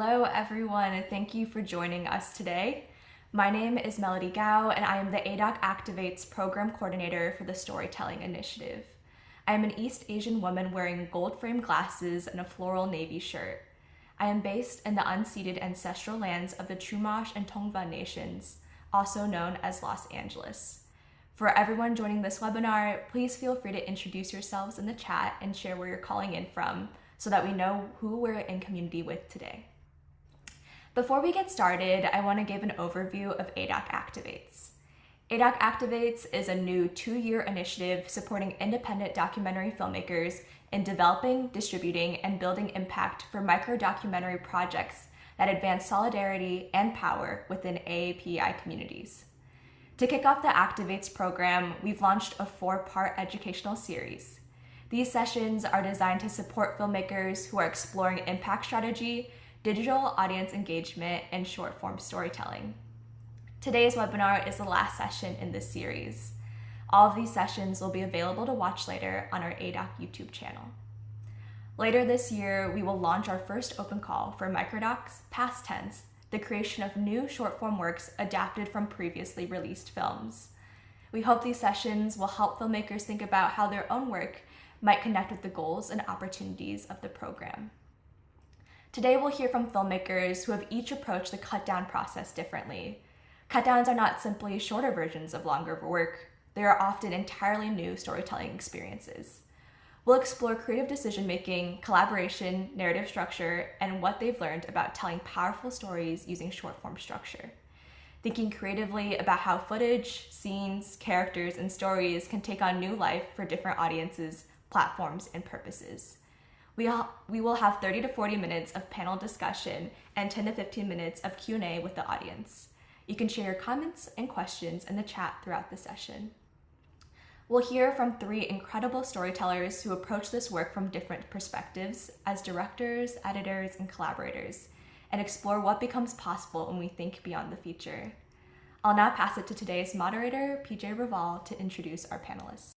Hello, everyone, and thank you for joining us today. My name is Melody Gao, and I am the ADOC Activates Program Coordinator for the Storytelling Initiative. I am an East Asian woman wearing gold-framed glasses and a floral navy shirt. I am based in the unceded ancestral lands of the Chumash and Tongva nations, also known as Los Angeles. For everyone joining this webinar, please feel free to introduce yourselves in the chat and share where you're calling in from, so that we know who we're in community with today. Before we get started, I want to give an overview of ADOC Activates. ADOC Activates is a new 2-year initiative supporting independent documentary filmmakers in developing, distributing, and building impact for micro-documentary projects that advance solidarity and power within AAPI communities. To kick off the Activates program, we've launched a 4-part educational series. These sessions are designed to support filmmakers who are exploring impact strategy, digital audience engagement, and short-form storytelling. Today's webinar is the last session in this series. All of these sessions will be available to watch later on our ADOC YouTube channel. Later this year, we will launch our first open call for microdocs, past tense, the creation of new short-form works adapted from previously released films. We hope these sessions will help filmmakers think about how their own work might connect with the goals and opportunities of the program. Today we'll hear from filmmakers who have each approached the cutdown process differently. Cutdowns are not simply shorter versions of longer work, they are often entirely new storytelling experiences. We'll explore creative decision-making, collaboration, narrative structure, and what they've learned about telling powerful stories using short-form structure. Thinking creatively about how footage, scenes, characters, and stories can take on new life for different audiences, platforms, and purposes. We will have 30 to 40 minutes of panel discussion and 10 to 15 minutes of Q&A with the audience. You can share your comments and questions in the chat throughout the session. We'll hear from 3 incredible storytellers who approach this work from different perspectives as directors, editors, and collaborators, and explore what becomes possible when we think beyond the feature. I'll now pass it to today's moderator, PJ Raval, to introduce our panelists.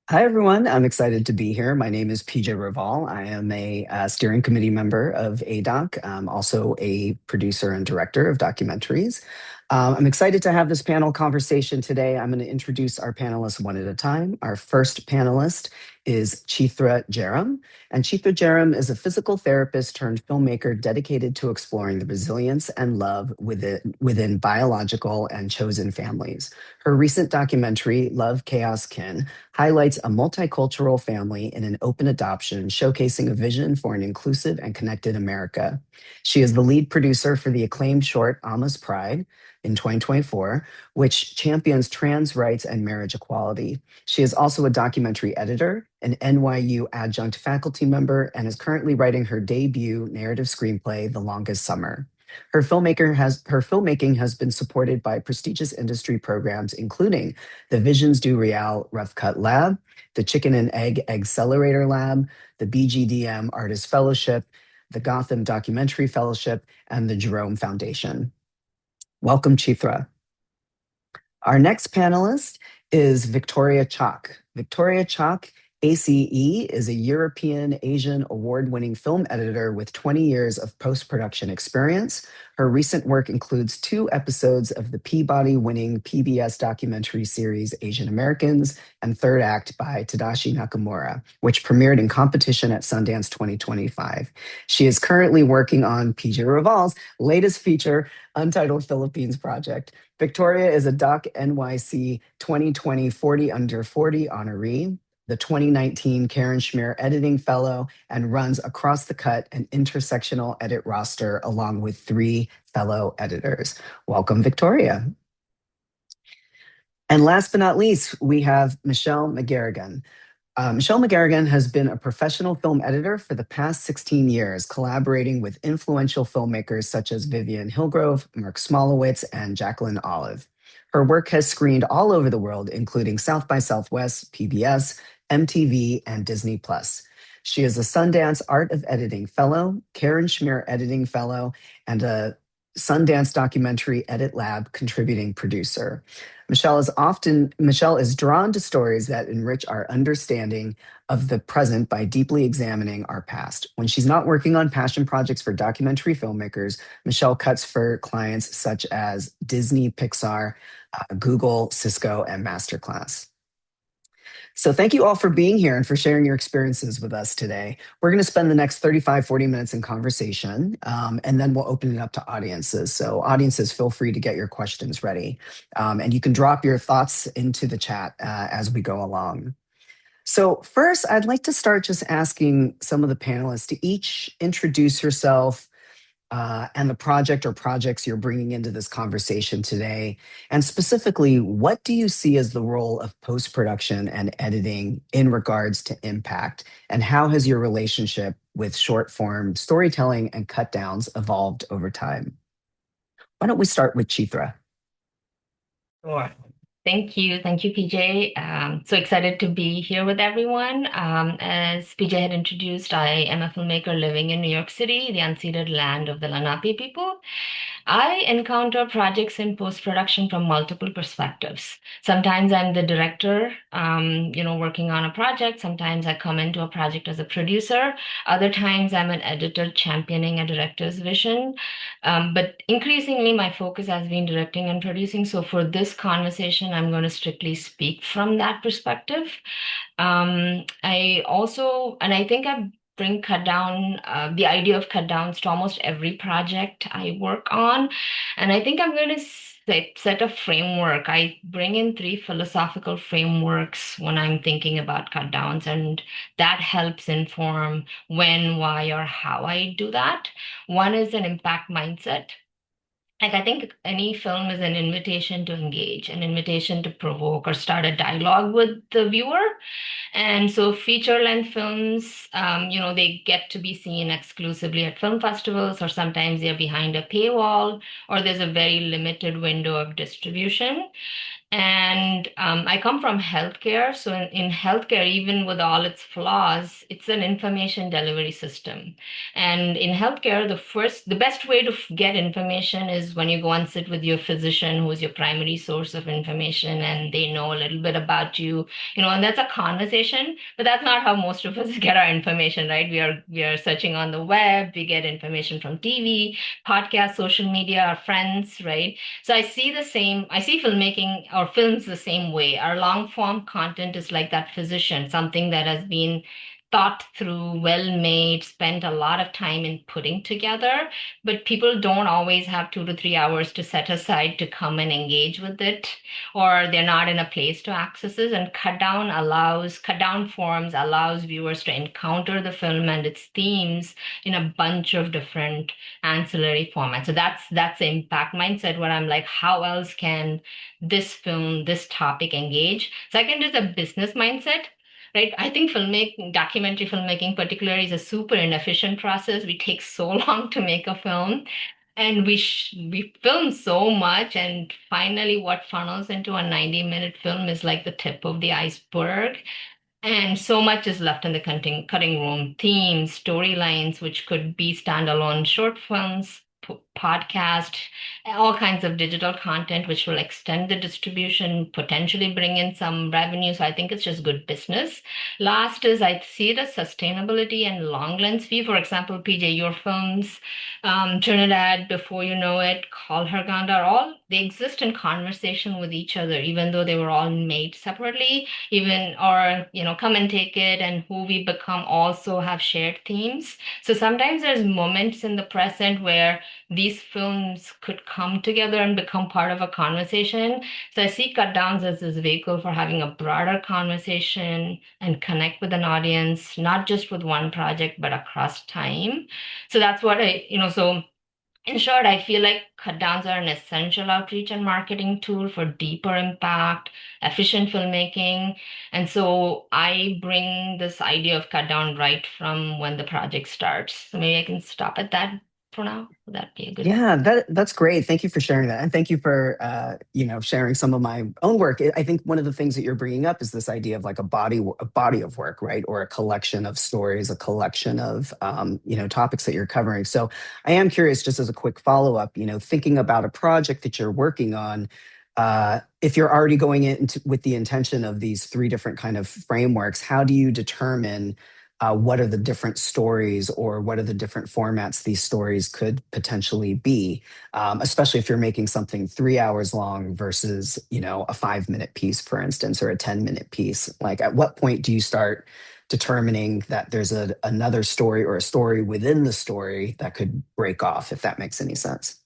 Hi, everyone. I'm excited to be here. My name is PJ Raval. I am a steering committee member of ADOC. I'm also a producer and director of documentaries. I'm excited to have this panel conversation today. I'm going to introduce our panelists one at a time. Our first panelist is Chithra Jeyaram. And Chithra Jeyaram is a physical therapist turned filmmaker dedicated to exploring the resilience and love within biological and chosen families. Her recent documentary, Love, Chaos, Kin, highlights a multicultural family in an open adoption, showcasing a vision for an inclusive and connected America. She is the lead producer for the acclaimed short Alma's Pride in 2024, which champions trans rights and marriage equality. She is also a documentary editor, an NYU adjunct faculty member, and is currently writing her debut narrative screenplay, The Longest Summer. Her filmmaking has been supported by prestigious industry programs, including the Visions du Real Rough Cut Lab, the Chicken and Egg Accelerator Lab, the BGDM Artist Fellowship, the Gotham Documentary Fellowship, and the Jerome Foundation. Welcome, Chithra. Our next panelist is Victoria Chalk. Victoria Chalk, ACE, is a European Asian award-winning film editor with 20 years of post-production experience. Her recent work includes 2 episodes of the Peabody-winning PBS documentary series Asian Americans and Third Act by Tadashi Nakamura, which premiered in competition at Sundance 2025. She is currently working on PJ Raval's latest feature, Untitled Philippines Project. Victoria is a Doc NYC 2020 40 Under 40 honoree, the 2019 Karen Schmier Editing Fellow, and runs Across the Cut, an intersectional edit roster along with 3 fellow editors. Welcome, Victoria. And last but not least, we have Michaelle McGarraghan. Michaelle McGarraghan has been a professional film editor for the past 16 years, collaborating with influential filmmakers such as Vivian Hillgrove, Mark Smolowitz, and Jacqueline Olive. Her work has screened all over the world, including South by Southwest, PBS, MTV, and Disney+. She is a Sundance Art of Editing Fellow, Karen Schmier Editing Fellow, and a Sundance Documentary Edit Lab contributing producer. Michelle is drawn to stories that enrich our understanding of the present by deeply examining our past. When she's not working on passion projects for documentary filmmakers, Michelle cuts for clients such as Disney, Pixar, Google, Cisco, and Masterclass. So thank you all for being here and for sharing your experiences with us today. We're going to spend the next 35, 40 minutes in conversation, and then we'll open it up to audiences. So audiences, feel free to get your questions ready. And you can drop your thoughts into the chat as we go along. So first, I'd like to start just asking some of the panelists to each introduce yourself, and the project or projects you're bringing into this conversation today. And specifically, what do you see as the role of post production and editing in regards to impact? And how has your relationship with short form storytelling and cut downs evolved over time? Why don't we start with Chithra? Sure. Thank you. Thank you, PJ. So excited to be here with everyone. As PJ had introduced, I am a filmmaker living in New York City, the unceded land of the Lenape people. I encounter projects in post-production from multiple perspectives. Sometimes I'm the director, working on a project. Sometimes I come into a project as a producer. Other times I'm an editor championing a director's vision. But increasingly, my focus has been directing and producing. So for this conversation, I'm going to strictly speak from that perspective. I think I bring cut down, the idea of cut downs to almost every project I work on. And I think I'm going to set a framework. I bring in three philosophical frameworks when I'm thinking about cut downs, and that helps inform when, why, or how I do that. One is an impact mindset. Like, I think any film is an invitation to engage, an invitation to provoke or start a dialogue with the viewer. And so feature-length films, they get to be seen exclusively at film festivals, or sometimes they're behind a paywall, or there's a very limited window of distribution. And I come from healthcare. So in healthcare, even with all its flaws, it's an information delivery system. And in healthcare, the best way to get information is when you go and sit with your physician, who's your primary source of information, and they know a little bit about you, and that's a conversation. But that's not how most of us get our information, right? We are searching on the web, we get information from TV, podcasts, social media, our friends, right? So I see filmmaking or films the same way. Our long form content is like that physician, something that has been thought through, well made, spent a lot of time in putting together, but people don't always have 2 to 3 hours to set aside to come and engage with it, or they're not in a place to access it. And cut down forms allows viewers to encounter the film and its themes in a bunch of different ancillary formats. So that's the impact mindset, where I'm like, how else can this topic engage? Second is a business mindset. Right. I think documentary filmmaking particularly is a super inefficient process. We take so long to make a film, and we film so much, and finally what funnels into a 90-minute film is like the tip of the iceberg. And so much is left in the cutting room: themes, storylines, which could be standalone short films, podcast, all kinds of digital content, which will extend the distribution, potentially bring in some revenue. So I think it's just good business. Last is, I see the sustainability and long lens view. For example, PJ, your films, Trinidad, Before You Know It, Call Her Ganda, they exist in conversation with each other, even though they were all made separately, Come and Take It and Who We Become also have shared themes. So sometimes there's moments in the present where these films could come together and become part of a conversation. So I see cut downs as this vehicle for having a broader conversation and connect with an audience, not just with one project, but across time. So that's what so in short, I feel like cut downs are an essential outreach and marketing tool for deeper impact, efficient filmmaking. And so I bring this idea of cut down right from when the project starts. So maybe I can stop at that. for now. Would that be a good? Yeah, that's great. Thank you for sharing that, and thank you for sharing some of my own work. I think one of the things that you're bringing up is this idea of like a body of work, right, or a collection of stories, a collection of topics that you're covering. So I am curious, just as a quick follow up, thinking about a project that you're working on. If you're already going into with the intention of these three different kind of frameworks, how do you determine what are the different stories or what are the different formats these stories could potentially be, especially if you're making something 3 hours long versus, a 5 minute piece, for instance, or a 10 minute piece. Like, at what point do you start determining that there's another story or a story within the story that could break off, if that makes any sense?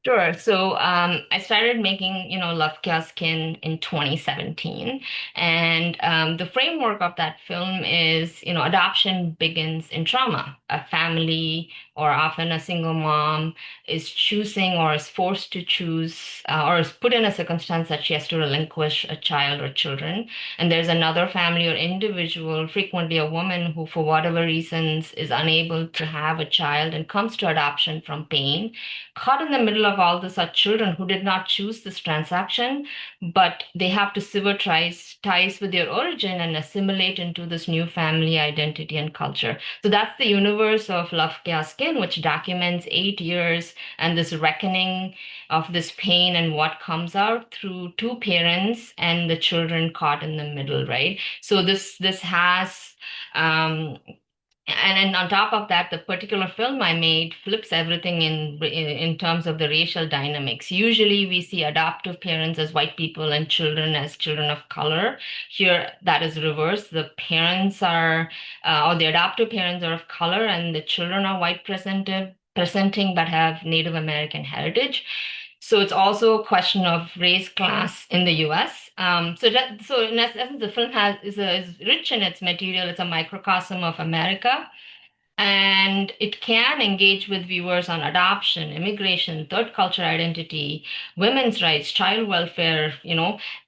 Sure. So I started making, Love Kya Skin in 2017. And the framework of that film is, adoption begins in trauma. A family or often a single mom is choosing or is forced to choose or is put in a circumstance that she has to relinquish a child or children. And there's another family or individual, frequently a woman, who, for whatever reasons, is unable to have a child and comes to adoption from pain. Caught in the middle of all this are children who did not choose this transaction, but they have to sever ties with their origin and assimilate into this new family identity and culture. So that's the universe of Love Kya Skin, which documents 8 years and this reckoning of this pain and what comes out through two parents and the children caught in the middle, right? So this has and then on top of that, the particular film I made flips everything in terms of the racial dynamics. Usually, we see adoptive parents as white people and children as children of color. Here, that is reversed. The parents are, or the adoptive parents are of color, and the children are white presenting but have Native American heritage. So it's also a question of race, class in the U.S. So in essence, the film is rich in its material. It's a microcosm of America, and it can engage with viewers on adoption, immigration, third culture identity, women's rights, child welfare,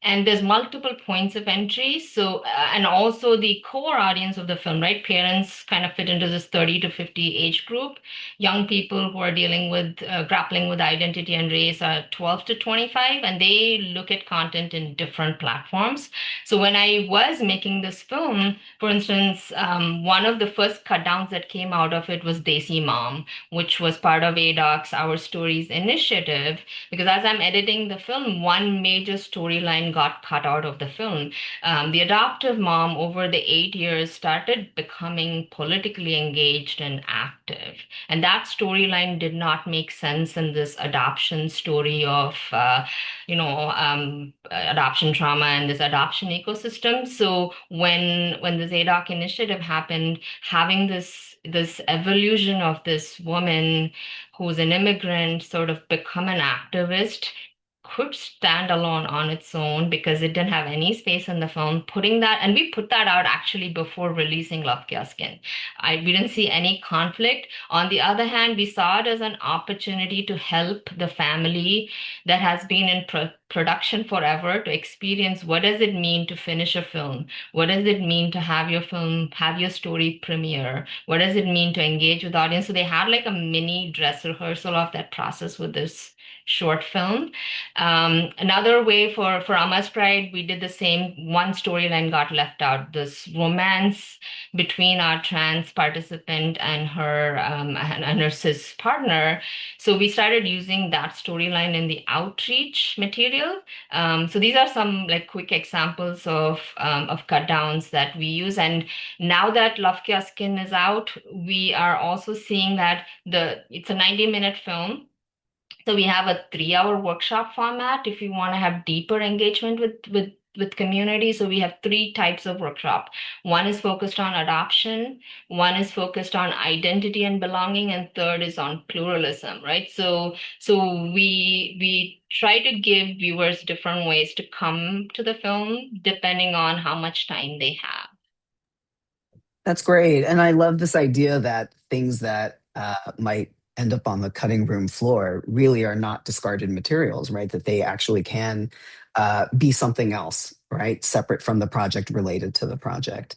and there's multiple points of entry. So, and also the core audience of the film, right? Parents kind of fit into this 30 to 50 age group. Young people who are dealing with, grappling with identity and race are 12 to 25, and they look at content in different platforms. So when I was making this film, for instance, one of the first cut downs that came out of it was Desi Mom, which was part of ADOC's Our Stories initiative. Because as I'm editing the film, one major storyline got cut out of the film. The adoptive mom, over the 8 years, started becoming politically engaged and active. And that storyline did not make sense in this adoption story of, adoption trauma and this adoption ecosystem. So when the ZADOC initiative happened, having this evolution of this woman who's an immigrant sort of become an activist could stand alone on its own because it didn't have any space in the film. Putting that, and we put that out actually before releasing Love Kya Skin. We didn't see any conflict. On the other hand, we saw it as an opportunity to help the family that has been in production forever to experience what does it mean to finish a film? What does it mean to have your film, have your story premiere? What does it mean to engage with audience? So they had like a mini dress rehearsal of that process with this short film. Another way for Ama's Pride, we did the same. One storyline got left out. This romance between our trans participant and her cis partner. So we started using that storyline in the outreach material. So these are some like quick examples of cut downs that we use. And now that Love Kya Skin is out, we are also seeing that it's a 90-minute film. So we have a 3 hour workshop format if you want to have deeper engagement with community. So we have three types of workshop. One is focused on adoption, one is focused on identity and belonging, and third is on pluralism, right? So we try to give viewers different ways to come to the film depending on how much time they have. That's great. And I love this idea that things that might end up on the cutting room floor really are not discarded materials, right? That they actually can be something else, right? Separate from the project, related to the project.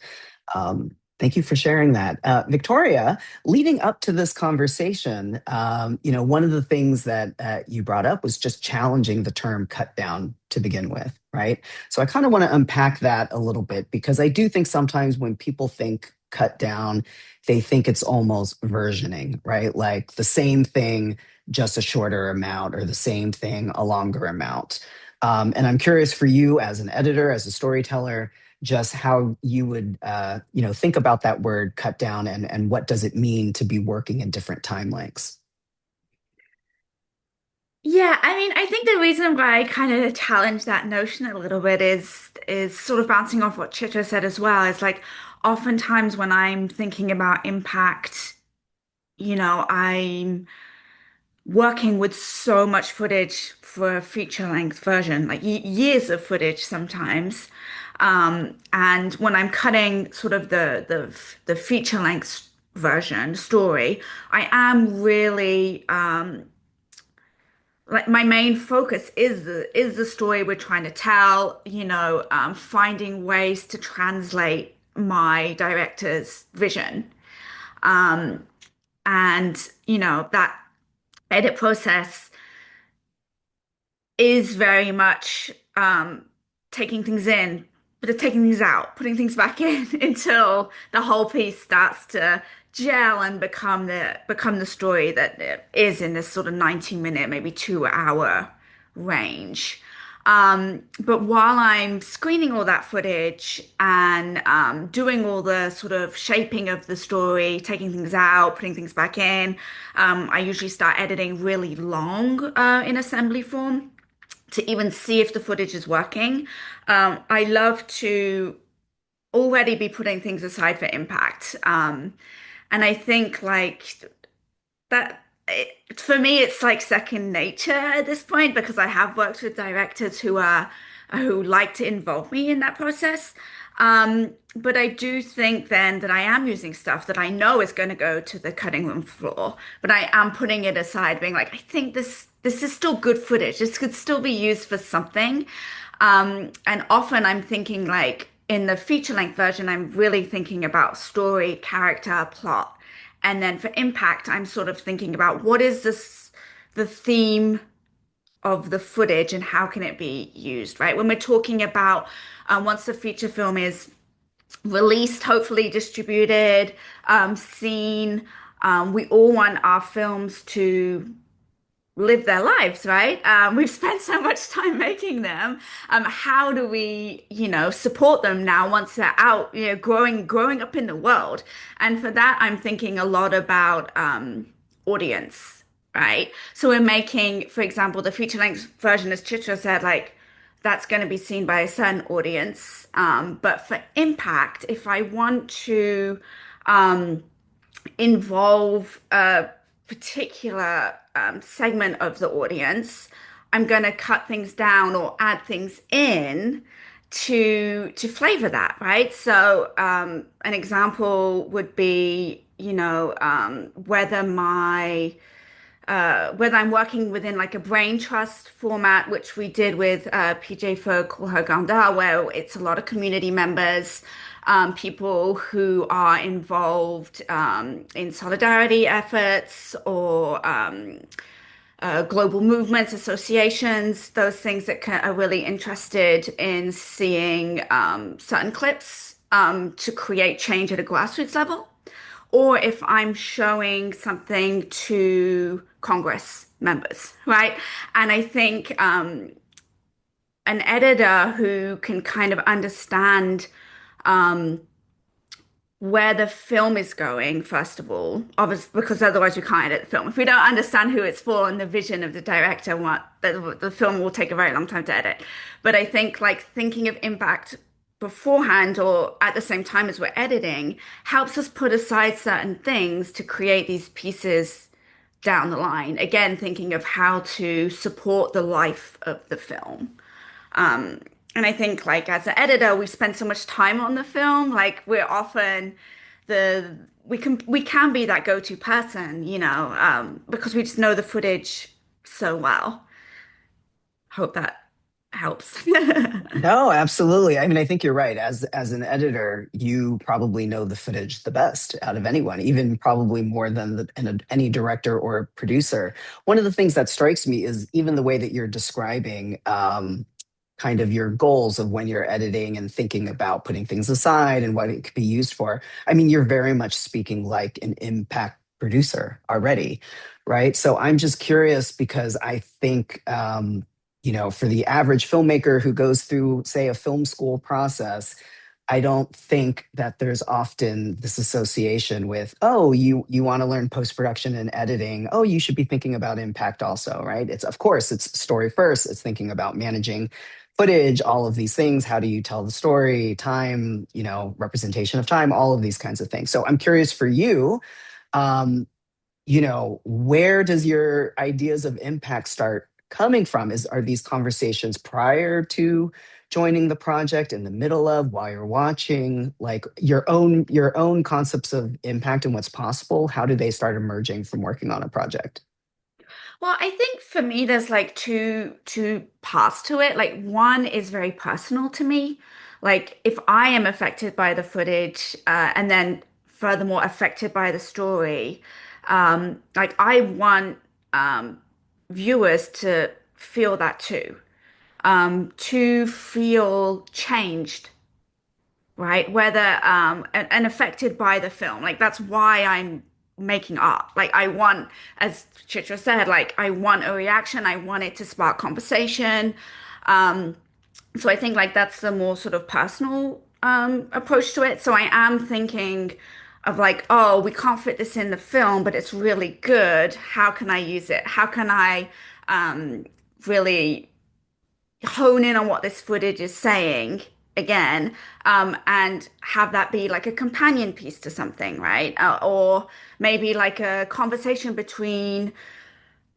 Thank you for sharing that. Victoria, leading up to this conversation, one of the things that you brought up was just challenging the term cut down to begin with, right? So I kind of want to unpack that a little bit because I do think sometimes when people think cut down, they think it's almost versioning, right? Like the same thing, just a shorter amount, or the same thing, a longer amount. And I'm curious for you as an editor, as a storyteller, just how you would think about that word cut down and what does it mean to be working in different time lengths. Yeah, I mean, I think the reason why I kind of challenge that notion a little bit is sort of bouncing off what Chitra said as well. Is like oftentimes when I'm thinking about impact, I'm working with so much footage for a feature length version, like years of footage sometimes. And when I'm cutting sort of the feature length version story, I am really like my main focus is the story we're trying to tell, finding ways to translate my director's vision. And that edit process is very much taking things in, but taking things out, putting things back in until the whole piece starts to gel and become the story that it is in this sort of 90-minute, maybe 2 hour range. But while I'm screening all that footage and doing all the sort of shaping of the story, taking things out, putting things back in, I usually start editing really long in assembly form to even see if the footage is working. I love to already be putting things aside for impact. And I think like that for me, it's like second nature at this point because I have worked with directors who like to involve me in that process. But I do think then that I am using stuff that I know is going to go to the cutting room floor, but I am putting it aside, being like, I think this is still good footage. This could still be used for something. And often I'm thinking like in the feature length version, I'm really thinking about story, character, plot. And then for impact, I'm sort of thinking about what is the theme of the footage and how can it be used, right? When we're talking about once the feature film is released, hopefully distributed, seen, we all want our films to live their lives, right? We've spent so much time making them. How do we, support them now once they're out, growing up in the world? And for that, I'm thinking a lot about audience, right? So we're making, for example, the feature-length version, as Chitra said, like that's going to be seen by a certain audience. But for impact, if I want to involve a particular segment of the audience, I'm going to cut things down or add things in to flavor that, right? So an example would be, whether I'm working within like a brain trust format, which we did with PJ for Call Her Ganda, where it's a lot of community members, people who are involved in solidarity efforts or global movements, associations, those things that are really interested in seeing certain clips to create change at a grassroots level, or if I'm showing something to Congress members, right? And I think an editor who can kind of understand um, where the film is going, first of all, obviously, because otherwise we can't edit the film. If we don't understand who it's for and the vision of the director, what the film will take a very long time to edit. But I think like thinking of impact beforehand or at the same time as we're editing helps us put aside certain things to create these pieces down the line. Again, thinking of how to support the life of the film. Um, and I think like as an editor, we spend so much time on the film, like we're often the we can be that go-to person, because we just know the footage so well. Hope that. helps. No, absolutely. I mean, I think you're right. As an editor, you probably know the footage the best out of anyone, even probably more than any director or producer. One of the things that strikes me is even the way that you're describing kind of your goals of when you're editing and thinking about putting things aside and what it could be used for. I mean, you're very much speaking like an impact producer already, right? So I'm just curious because I think for the average filmmaker who goes through, say, a film school process, I don't think that there's often this association with, oh, you want to learn post-production and editing. Oh, you should be thinking about impact also, right? It's of course it's story first. It's thinking about managing footage, all of these things. How do you tell the story, time, representation of time, all of these kinds of things. So I'm curious for you, um, where does your ideas of impact start coming from? Are these conversations prior to joining the project, in the middle of, while you're watching, like your own concepts of impact and what's possible? How do they start emerging from working on a project? Well, I think for me, there's like two parts to it. Like one is very personal to me. Like if I am affected by the footage, and then furthermore affected by the story, like I want viewers to feel that too, to feel changed, right? Whether and affected by the film. Like that's why I'm making art. Like I want, as Chitra said, like I want a reaction. I want it to spark conversation. Um, so I think like that's the more sort of personal approach to it. So I am thinking of like, oh, we can't fit this in the film, but it's really good. How can I use it? How can I really hone in on what this footage is saying again, and have that be like a companion piece to something, right? Or maybe like a conversation between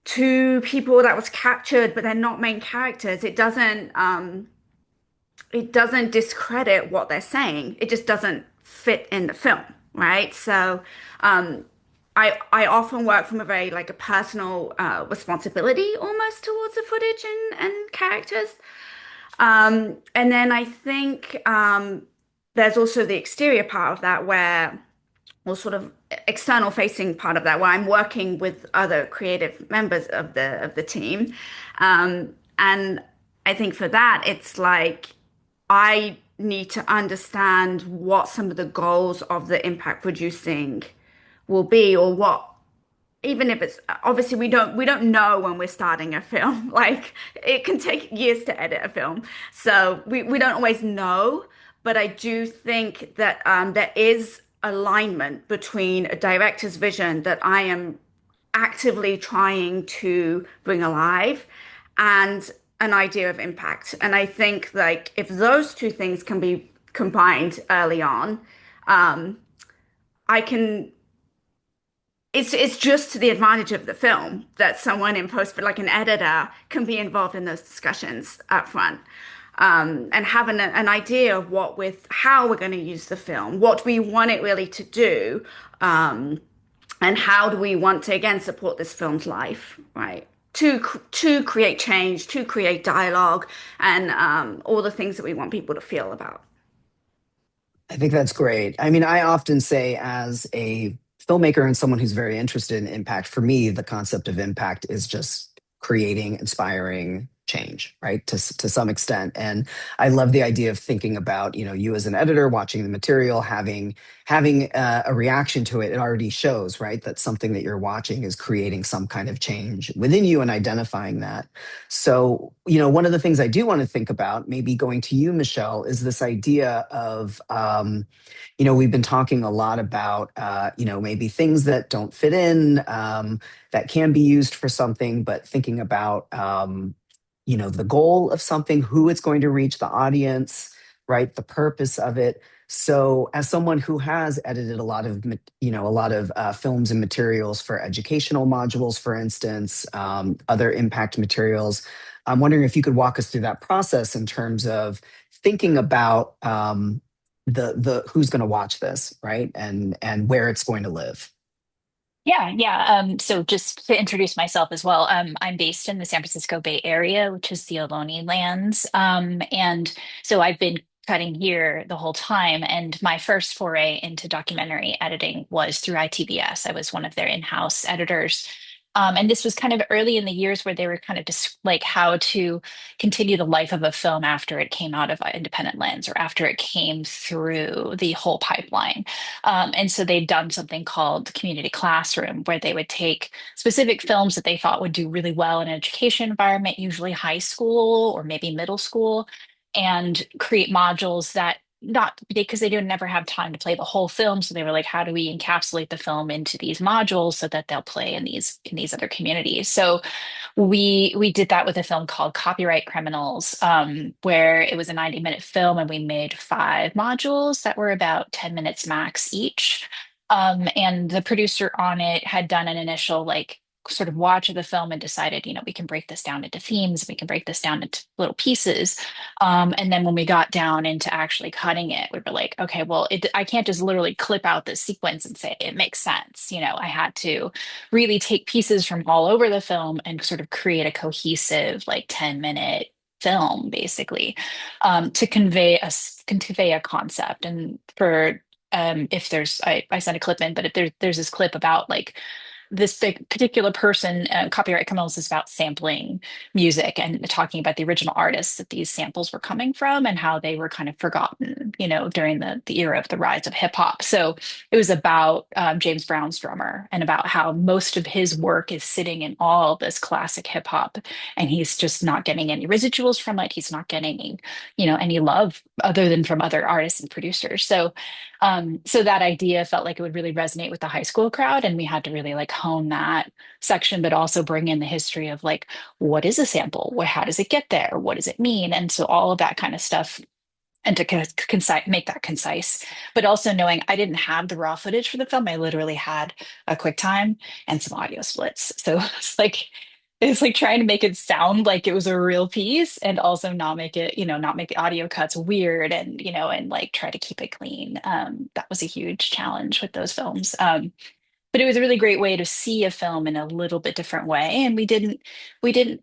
two people that was captured, but they're not main characters. It doesn't discredit what they're saying. It just doesn't fit in the film, right? So, um, I often work from a very like a personal responsibility almost towards the footage and characters. And then I think there's also the exterior part of that where, or sort of external facing part of that, where I'm working with other creative members of the team. And I think for that, it's like I need to understand what some of the goals of the impact producing will be, or what, even if it's obviously we don't know when we're starting a film. Like it can take years to edit a film, so we don't always know. But I do think that there is alignment between a director's vision that I am actively trying to bring alive and an idea of impact. And I think like if those two things can be combined early on, um, I can it's just to the advantage of the film that someone in post, like an editor, can be involved in those discussions up front, and have an idea of how we're going to use the film, what we want it really to do, and how do we want to again support this film's life, right? To create change, to create dialogue, and all the things that we want people to feel about. I think that's great. I mean, I often say, as a filmmaker and someone who's very interested in impact, for me, the concept of impact is just creating, inspiring change, right? To some extent. And I love the idea of thinking about, you as an editor watching the material, having a reaction to it. It already shows, right, that something that you're watching is creating some kind of change within you and identifying that. So, one of the things I do want to think about, maybe going to you, Michelle, is this idea of, we've been talking a lot about, maybe things that don't fit in, that can be used for something, but thinking about, the goal of something, who it's going to reach, the audience, right, the purpose of it. So, as someone who has edited a lot of films and materials for educational modules, for instance, other impact materials, I'm wondering if you could walk us through that process in terms of thinking about the who's going to watch this, right, and where it's going to live. Yeah. So just to introduce myself as well, I'm based in the San Francisco Bay Area, which is the Ohlone lands. And so I've been cutting here the whole time. And my first foray into documentary editing was through ITBS. I was one of their in-house editors. And this was kind of early in the years where they were kind of just like how to continue the life of a film after it came out of independent lens or after it came through the whole pipeline. And so they'd done something called Community Classroom, where they would take specific films that they thought would do really well in an education environment, usually high school or maybe middle school, and create modules that not because they didn't never have time to play the whole film. So they were like, how do we encapsulate the film into these modules so that they'll play in these other communities? So we did that with a film called Copyright Criminals, where it was a 90-minute film and we made 5 modules that were about 10 minutes max each. And the producer on it had done an initial like sort of watch of the film and decided, we can break this down into themes, we can break this down into little pieces. And then when we got down into actually cutting it, we were like, okay, well, I can't just literally clip out this sequence and say it makes sense. I had to really take pieces from all over the film and sort of create a cohesive, like 10-minute film, basically, to convey a concept. And for if there's, I sent a clip in, but if there's this clip about like this big particular person, Copyright Criminals is about sampling music and talking about the original artists that these samples were coming from and how they were kind of forgotten, during the era of the rise of hip hop. So it was about James Brown's drummer and about how most of his work is sitting in all this classic hip hop, and he's just not getting any residuals from it. He's not getting, any love other than from other artists and producers. So that idea felt like it would really resonate with the high school crowd, and we had to really like hone that section, but also bring in the history of like, what is a sample? How does it get there? What does it mean? And so all of that kind of stuff, and to kind of make that concise, but also knowing I didn't have the raw footage for the film. I literally had a QuickTime and some audio splits. So it's like trying to make it sound like it was a real piece and also not make it, not make the audio cuts weird and, and like try to keep it clean. That was a huge challenge with those films. But it was a really great way to see a film in a little bit different way. And we didn't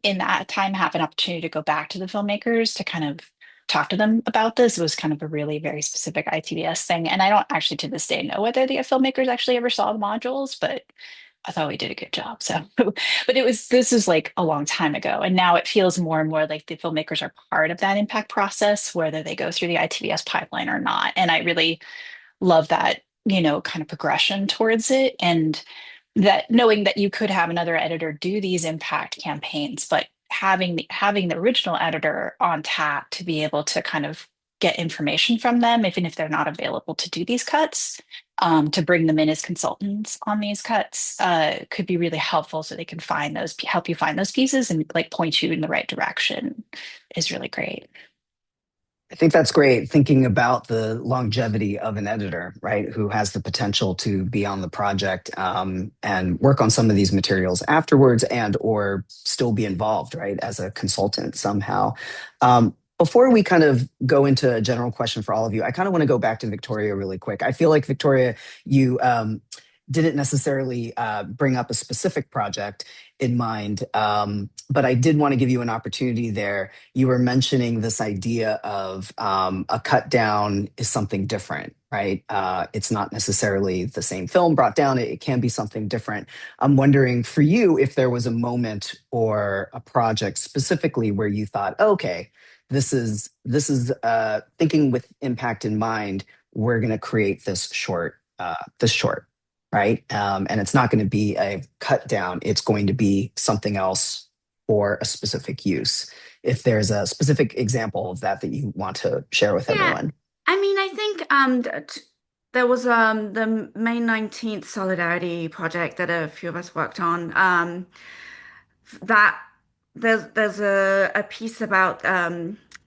in that time have an opportunity to go back to the filmmakers to kind of talk to them about this. It was kind of a really very specific ITBS thing. And I don't actually to this day know whether the filmmakers actually ever saw the modules, but I thought we did a good job. So, but this is like a long time ago. And now it feels more and more like the filmmakers are part of that impact process, whether they go through the ITBS pipeline or not. And I really love that, kind of progression towards it. And that knowing that you could have another editor do these impact campaigns, but having the original editor on tap to be able to kind of get information from them, even if they're not available to do these cuts, to bring them in as consultants on these cuts, could be really helpful so they can help you find those pieces and like point you in the right direction is really great. I think that's great, thinking about the longevity of an editor, right, who has the potential to be on the project and work on some of these materials afterwards and or still be involved, right, as a consultant somehow. Before we kind of go into a general question for all of you, I kind of want to go back to Victoria really quick. I feel like, Victoria, you didn't necessarily bring up a specific project in mind, but I did want to give you an opportunity there. You were mentioning this idea of a cut down is something different, right? It's not necessarily the same film brought down. It can be something different. I'm wondering for you if there was a moment or a project specifically where you thought, okay, this is thinking with impact in mind. We're going to create this short, right? And it's not going to be a cut down. It's going to be something else for a specific use. If there's a specific example of that you want to share with Yeah, everyone. I mean, I think there was the May 19th Solidarity project that a few of us worked on. That there's a piece about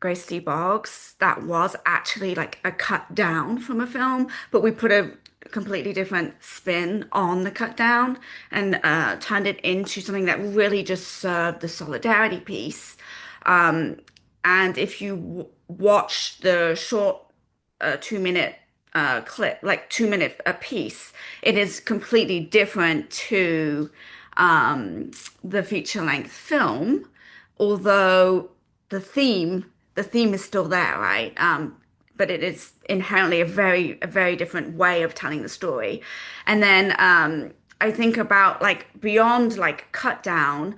Grace D. Boggs that was actually like a cut down from a film, but we put a completely different spin on the cut down and turned it into something that really just served the solidarity piece. Um, and if you watch the short 2 minute clip, like 2 minute a piece. It is completely different to the feature length film, although the theme the theme is still there, right? But it is inherently a very different way of telling the story. And then I think about like beyond like Cutdown,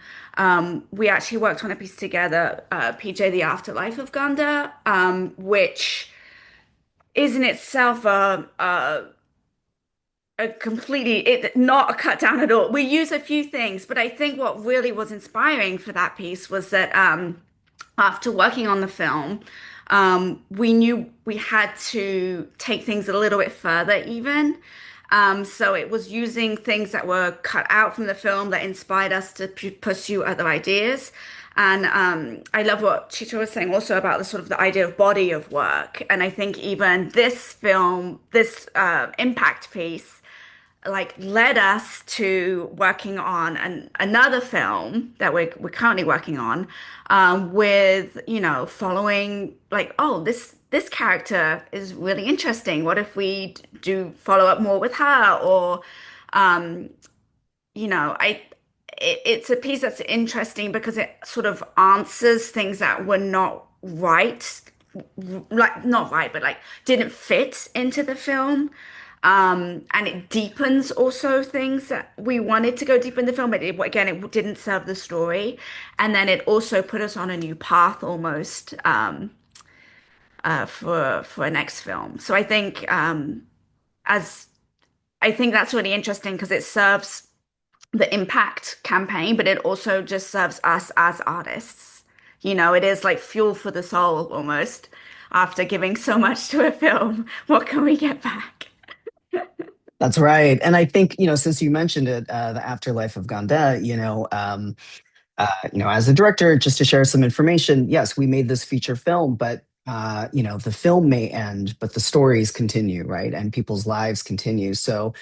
we actually worked on a piece together, PJ, The Afterlife of Ganda, which is in itself a completely not a cut down at all. We use a few things, but I think what really was inspiring for that piece was that after working on the film, we knew we had to take things a little bit further even. So it was using things that were cut out from the film that inspired us to pursue other ideas. And I love what Chithra was saying also about the sort of the idea of body of work. And I think even this film, this impact piece, like led us to working on another film that we're currently working on, with, you know, following like, oh, this character is really interesting. What if we do follow up more with her? Or um, you know, it's a piece that's interesting because it sort of answers things that were not right, like not right, but like didn't fit into the film. And it deepens also things that we wanted to go deep in the film, but again, it didn't serve the story. And then it also put us on a new path almost, for a next film. So as I think that's really interesting because it serves the impact campaign, but it also just serves us as artists. You know, it is like fuel for the soul almost. After giving so much to a film, what can we get back? That's right. And I think, since you mentioned it, the afterlife of Ganda, as a director, just to share some information, yes, we made this feature film, but the film may end, but the stories continue, right? And people's lives continue. So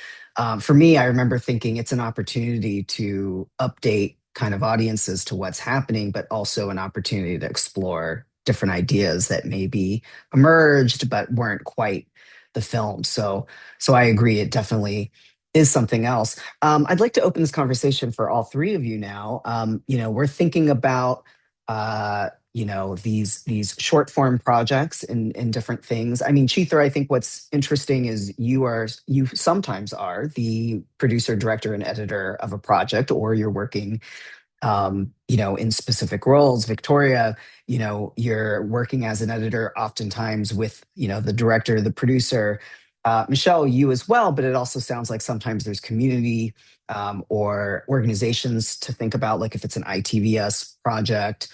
for me, I remember thinking it's an opportunity to update kind of audiences to what's happening, but also an opportunity to explore different ideas that maybe emerged but weren't quite the film. So I agree, it definitely is something else. I'd like to open this conversation for all three of you now. We're thinking about these short form projects in different things. I mean, Chithra, I think what's interesting is you sometimes are the producer, director, and editor of a project, or you're working in specific roles. Victoria, you're working as an editor oftentimes with, the director, the producer. Michelle, you as well, but it also sounds like sometimes there's community or organizations to think about, like if it's an ITVS project,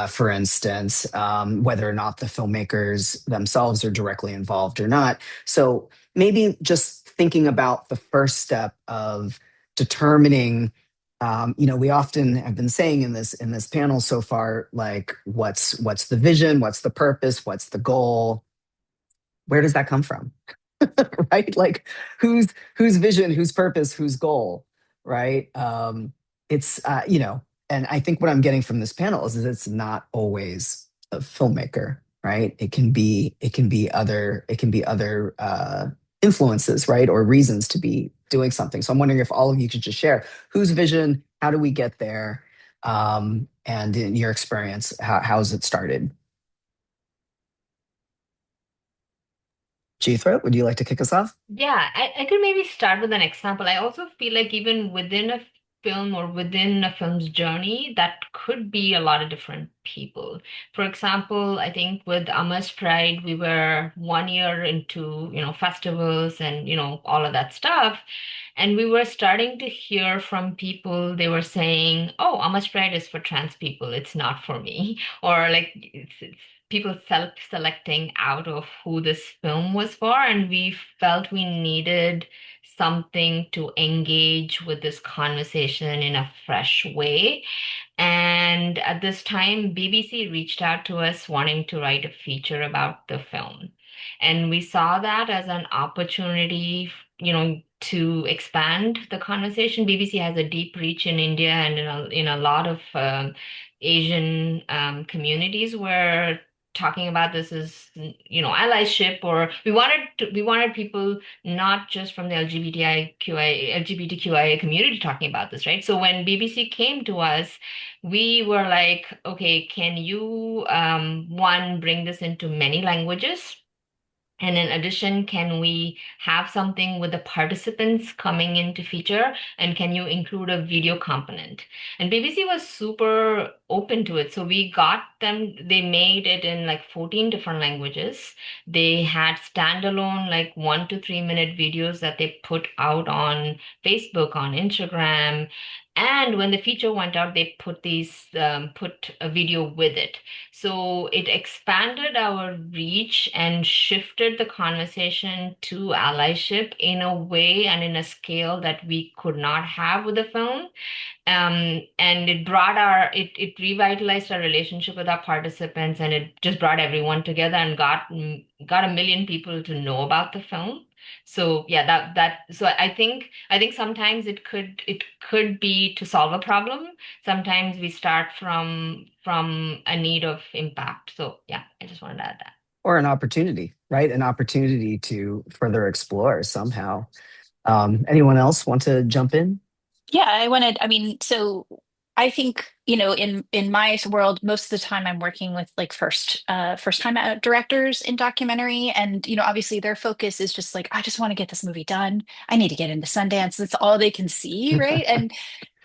for instance, whether or not the filmmakers themselves are directly involved or not. So maybe just thinking about the first step of determining, we often have been saying in this panel so far, like what's the vision, what's the purpose, what's the goal, where does that come from? Right? Like whose vision, whose purpose, whose goal, right? It's and I think what I'm getting from this panel is it's not always a filmmaker, right? It can be other influences, right? Or reasons to be doing something. So I'm wondering if all of you could just share whose vision, how do we get there? And in your experience, how's it started? Chithra, would you like to kick us off? Yeah, I could maybe start with an example. I also feel like even within a film or within a film's journey, that could be a lot of different people. For example, I think with Amar's Pride, we were 1 year into, festivals and, all of that stuff. And we were starting to hear from people, they were saying, oh, Amar's Pride is for trans people, it's not for me. Or like it's people self-selecting out of who this film was for, and we felt we needed something to engage with this conversation in a fresh way. And at this time, BBC reached out to us wanting to write a feature about the film. And we saw that as an opportunity, to expand the conversation. BBC has a deep reach in India and in a lot of Asian communities where talking about this as, allyship, or we wanted people not just from the LGBTQIA community talking about this, right? So when BBC came to us, we were like, okay, can you one, bring this into many languages? And in addition, can we have something with the participants coming in to feature? And can you include a video component? And BBC was super open to it. So we got them, they made it in like 14 different languages. They had standalone, like 1 to 3 minute videos that they put out on Facebook, on Instagram. And when the feature went out, they put a video with it. So it expanded our reach and shifted the conversation to allyship in a way and in a scale that we could not have with the film. And it revitalized our relationship with our participants, and it just brought everyone together and got 1 million people to know about the film. So yeah, so I think sometimes it could be to solve a problem. Sometimes we start from a need of impact. So yeah, I just wanted to add that. Or an opportunity, right? An opportunity to further explore somehow. Anyone else want to jump in? Yeah, I mean, so I think, in my world, most of the time I'm working with like first time out directors in documentary. And, obviously their focus is just like, I just want to get this movie done. I need to get into Sundance. That's all they can see, right?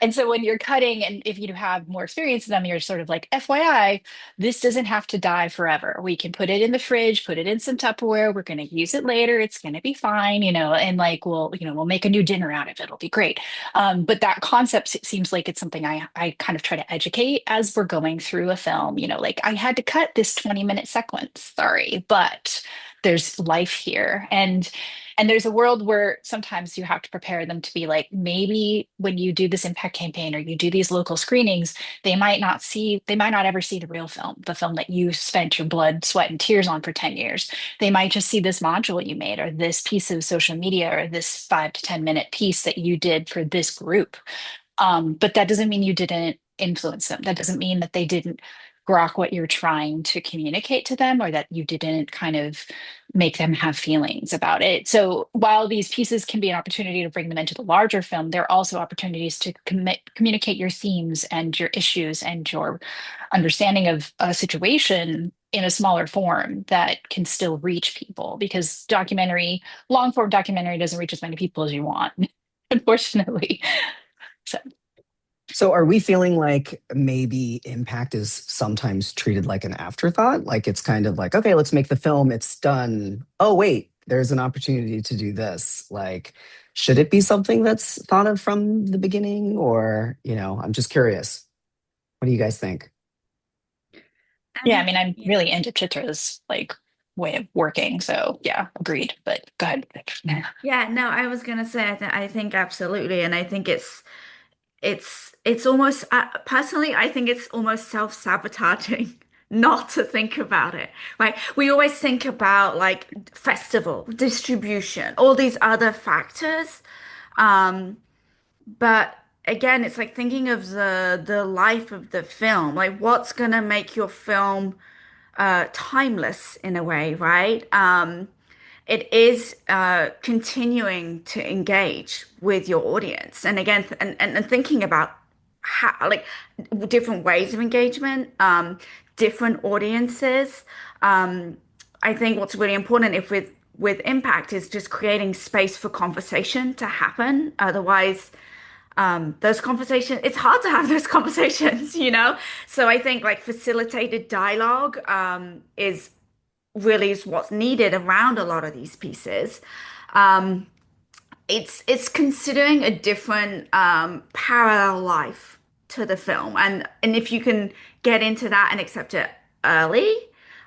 And so when you're cutting, and if you have more experience than them, you're sort of like, FYI, this doesn't have to die forever. We can put it in the fridge, put it in some Tupperware. We're going to use it later. It's going to be fine, and like we'll make a new dinner out of it. It'll be great. But that concept seems like it's something I kind of try to educate as we're going through a film. Like I had to cut this 20-minute sequence, sorry, but there's life here. And there's a world where sometimes you have to prepare them to be like, maybe when you do this impact campaign or you do these local screenings, they might not ever see the real film, the film that you spent your blood, sweat, and tears on for 10 years. They might just see this module you made, or this piece of social media, or this 5 to 10 minute piece that you did for this group. But that doesn't mean you didn't influence them. That doesn't mean that they didn't grok what you're trying to communicate to them, or that you didn't kind of make them have feelings about it. So while these pieces can be an opportunity to bring them into the larger film, there are also opportunities to communicate your themes and your issues and your understanding of a situation in a smaller form that can still reach people, because long form documentary doesn't reach as many people as you want, unfortunately. So So are we feeling like maybe impact is sometimes treated like an afterthought? Like it's kind of like, okay, let's make the film, it's done. Oh, wait, there's an opportunity to do this. Like, should it be something that's thought of from the beginning? Or, I'm just curious. What do you guys think? yeah, I mean, I'm Yeah. really into Chitra's like way of working. So yeah, agreed. But go ahead. Yeah, no, I was gonna say I think absolutely, and I think it's almost personally I think it's almost self-sabotaging not to think about it. Right? We always think about like festival, distribution, all these other factors. Um, but again, it's like thinking of the life of the film. Like what's gonna make your film timeless in a way, right? It is continuing to engage with your audience, and again, and thinking about how like different ways of engagement, different audiences. I think what's really important if with impact is just creating space for conversation to happen. Otherwise, those conversations, it's hard to have those conversations, you know? So I think like facilitated dialogue is what's needed around a lot of these pieces. Um, it's considering a different parallel life to the film, and if you can get into that and accept it early,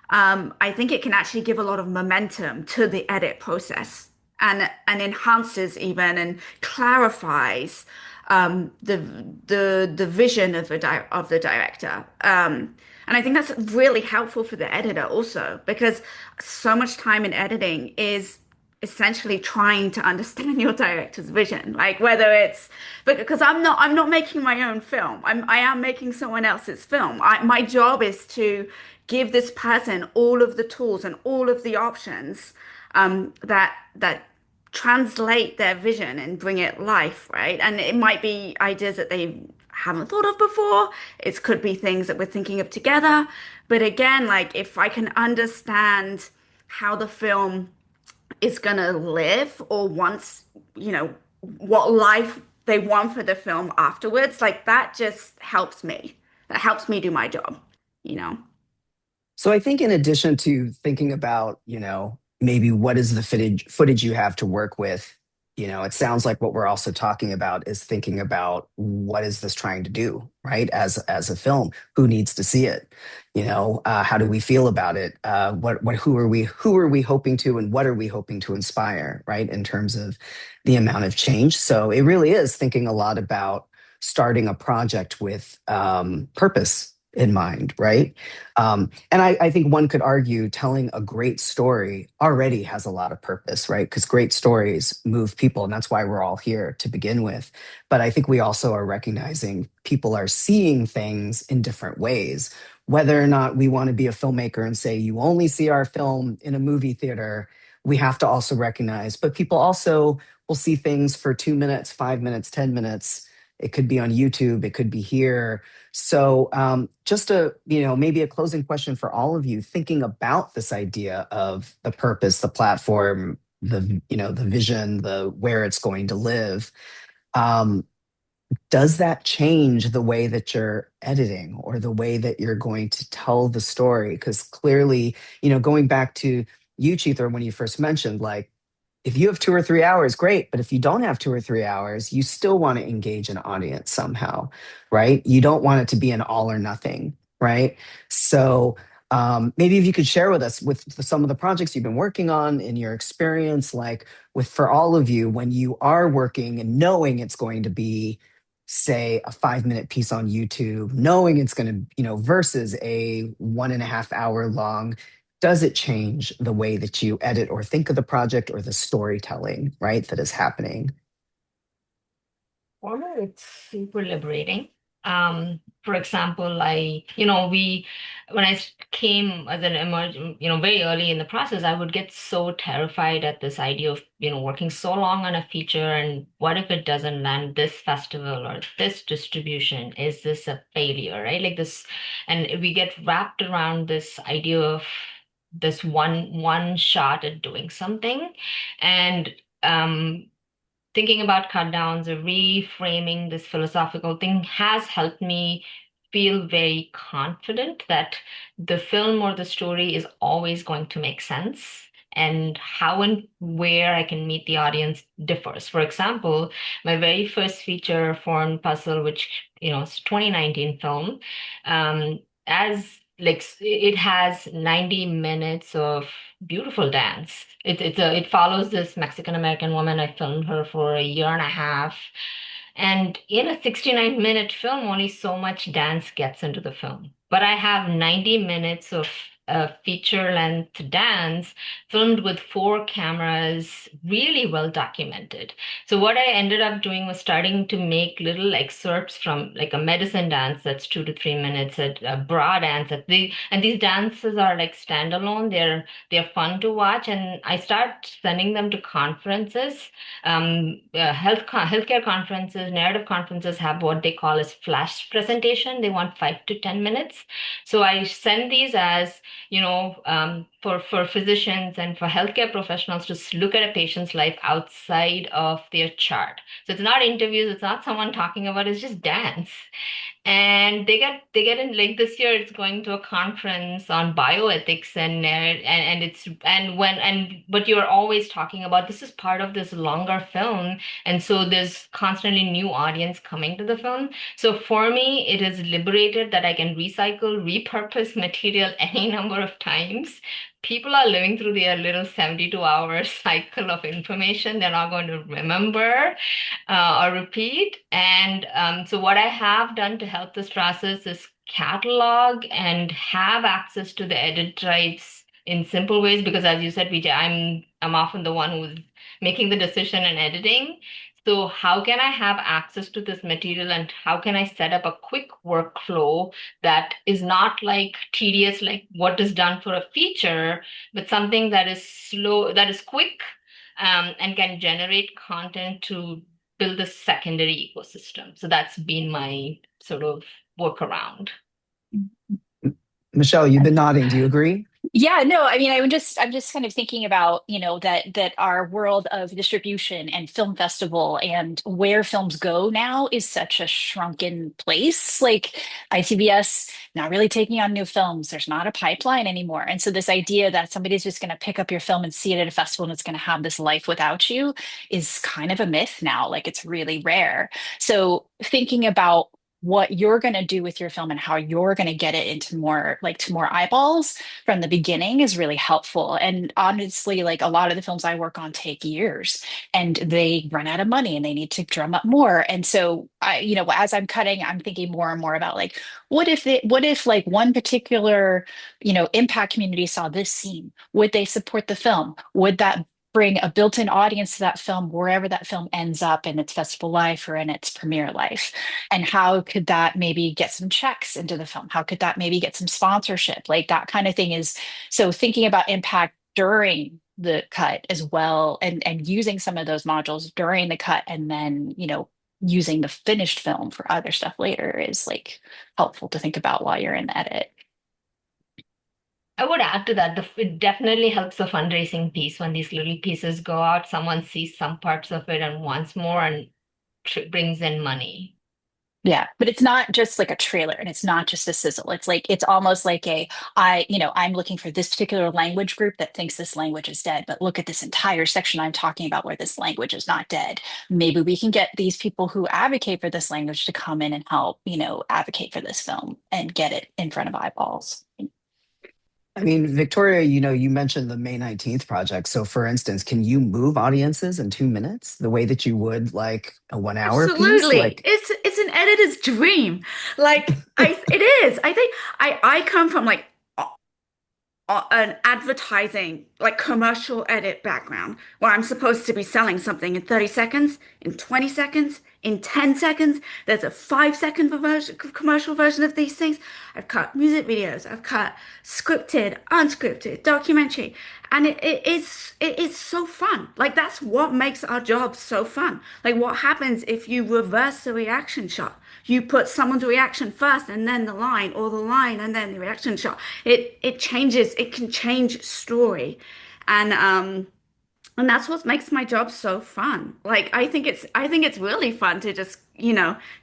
I think it can actually give a lot of momentum to the edit process, and enhances even and clarifies the vision of the director. And I think that's really helpful for the editor also, because so much time in editing is essentially trying to understand your director's vision, like whether it's because I'm not making my own film. I am making someone else's film. My job is to give this person all of the tools and all of the options that translate their vision and bring it life, right? And it might be ideas that they haven't thought of before. It could be things that we're thinking of together. But again, like if I can understand how the film is gonna live or wants, what life they want for the film afterwards, like that just helps me. That helps me do my job, you know? So I think in addition to thinking about, maybe what is the footage you have to work with, it sounds like what we're also talking about is thinking about what is this trying to do, right? As a film, who needs to see it? How do we feel about it? Who are we hoping to, and what are we hoping to inspire, right? In terms of the amount of change. So it really is thinking a lot about starting a project with purpose in mind, right? And I think one could argue telling a great story already has a lot of purpose, right? Because great stories move people, and that's why we're all here to begin with. But I think we also are recognizing people are seeing things in different ways. Whether or not we want to be a filmmaker and say, you only see our film in a movie theater, we have to also recognize, but people also will see things for 2 minutes, 5 minutes, 10 minutes. It could be on YouTube, it could be here. So, just maybe a closing question for all of you, thinking about this idea of the purpose, the platform, the vision, the where it's going to live. Um, does that change the way that you're editing or the way that you're going to tell the story? Because clearly, going back to you, Chithra, when you first mentioned, like, if you have 2 or 3 hours, great. But if you don't have 2 or 3 hours, you still want to engage an audience somehow, right? You don't want it to be an all or nothing, right? So maybe if you could share with us with some of the projects you've been working on in your experience, like with for all of you, when you are working and knowing it's going to be, say, a 5 minute piece on YouTube, knowing it's going to, versus a 1.5 hour long, does it change the way that you edit or think of the project or the storytelling, right, that is happening? For me, it's super liberating. For example, when came as an emergent, very early in the process, I would get so terrified at this idea of, working so long on a feature, and what if it doesn't land this festival or this distribution? Is this a failure, right? Like this, and we get wrapped around this idea of this one shot at doing something, and thinking about cut downs or reframing this philosophical thing has helped me feel very confident that the film or the story is always going to make sense, and how and where I can meet the audience differs. For example, my very first feature, Foreign Puzzle, which is 2019 film, as like it has 90 minutes of beautiful dance. It follows this Mexican American woman. I filmed her for a year and a half. And in a 69-minute film, only so much dance gets into the film. But I have 90 minutes of feature length dance filmed with 4 cameras, really well documented. So what I ended up doing was starting to make little excerpts from like a medicine dance that's 2 to 3 minutes, a bra dance. And these dances are like standalone. They're fun to watch, and I start sending them to conferences. Healthcare conferences, narrative conferences have what they call as flash presentation. They want 5 to 10 minutes. So I send these as, for physicians and for healthcare professionals to look at a patient's life outside of their chart. So it's not interviews, it's not someone talking about, it's just dance. And they get in, like this year it's going to a conference on bioethics, but you're always talking about this is part of this longer film, and so there's constantly new audience coming to the film. So for me, it is liberated that I can recycle, repurpose material any number of times. People are living through their little 72-hour cycle of information they're not going to remember or repeat. And so what I have done to help this process is catalog and have access to the edit rights in simple ways because, as you said, PJ, I'm often the one who's making the decision and editing. So how can I have access to this material and how can I set up a quick workflow that is not like tedious, like what is done for a feature, but something that is slow, that is quick, and can generate content to build a secondary ecosystem. So that's been my sort of workaround. Michelle, you've been nodding. Do you agree? Yeah, no, I mean, I'm just kind of thinking about, that our world of distribution and film festival and where films go now is such a shrunken place. Like ITBS not really taking on new films. There's not a pipeline anymore. And so this idea that somebody's just going to pick up your film and see it at a festival and it's going to have this life without you is kind of a myth now. Like it's really rare. So thinking about what you're going to do with your film and how you're going to get it into more like to more eyeballs from the beginning is really helpful. And honestly, like a lot of the films I work on take years and they run out of money and they need to drum up more. And so as I'm cutting, I'm thinking more and more about like, what if like one particular, impact community saw this scene? Would they support the film? Would that bring a built-in audience to that film wherever that film ends up in its festival life or in its premiere life? And how could that maybe get some checks into the film? How could that maybe get some sponsorship? Like that kind of thing is so thinking about impact during the cut as well and using some of those modules during the cut and then, using the finished film for other stuff later is like helpful to think about while you're in the edit. I would add to that, it definitely helps the fundraising piece when these little pieces go out. Someone sees some parts of it and wants more and brings in money. Yeah, but it's not just like a trailer and it's not just a sizzle. It's like it's almost like I'm looking for this particular language group that thinks this language is dead, but look at this entire section I'm talking about where this language is not dead. Maybe we can get these people who advocate for this language to come in and help, advocate for this film and get it in front of eyeballs. I mean, Victoria, you mentioned the May 19th project. So, for instance, can you move audiences in 2 minutes the way that you would like a 1 hour piece? Absolutely. It's an editor's dream. Like it is. I think I come from like an advertising, like commercial edit background where I'm supposed to be selling something in 30 seconds, in 20 seconds, in 10 seconds. There's a 5 second commercial version of these things. I've cut music videos, I've cut scripted, unscripted, documentary, and it is so fun. Like that's what makes our job so fun. Like what happens if you reverse the reaction shot? You put someone's reaction first and then the line, or the line and then the reaction shot. It changes, it can change story. And that's what makes my job so fun. Like I think it's really fun to just,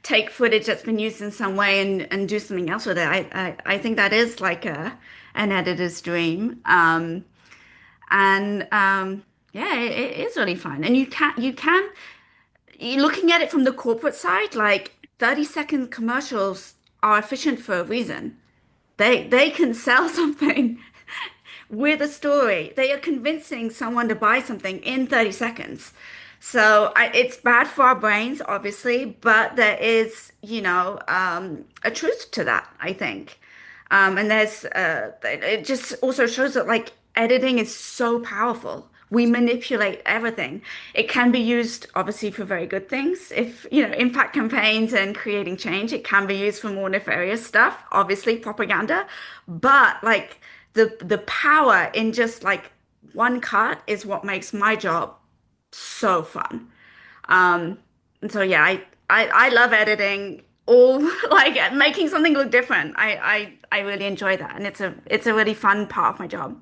take footage that's been used in some way and do something else with it. I think that is like an editor's dream. Yeah, it is really fun. And you're looking at it from the corporate side, like 30-second commercials are efficient for a reason. They can sell something with a story. They are convincing someone to buy something in 30 seconds. So it's bad for our brains, obviously, but there is, a truth to that, I think. And it just also shows that like editing is so powerful. We manipulate everything. It can be used obviously for very good things. If, impact campaigns and creating change, it can be used for more nefarious stuff, obviously propaganda. But like the power in just like one cut is what makes my job so fun. And so yeah, I love editing all like making something look different. I really enjoy that, and it's a really fun part of my job.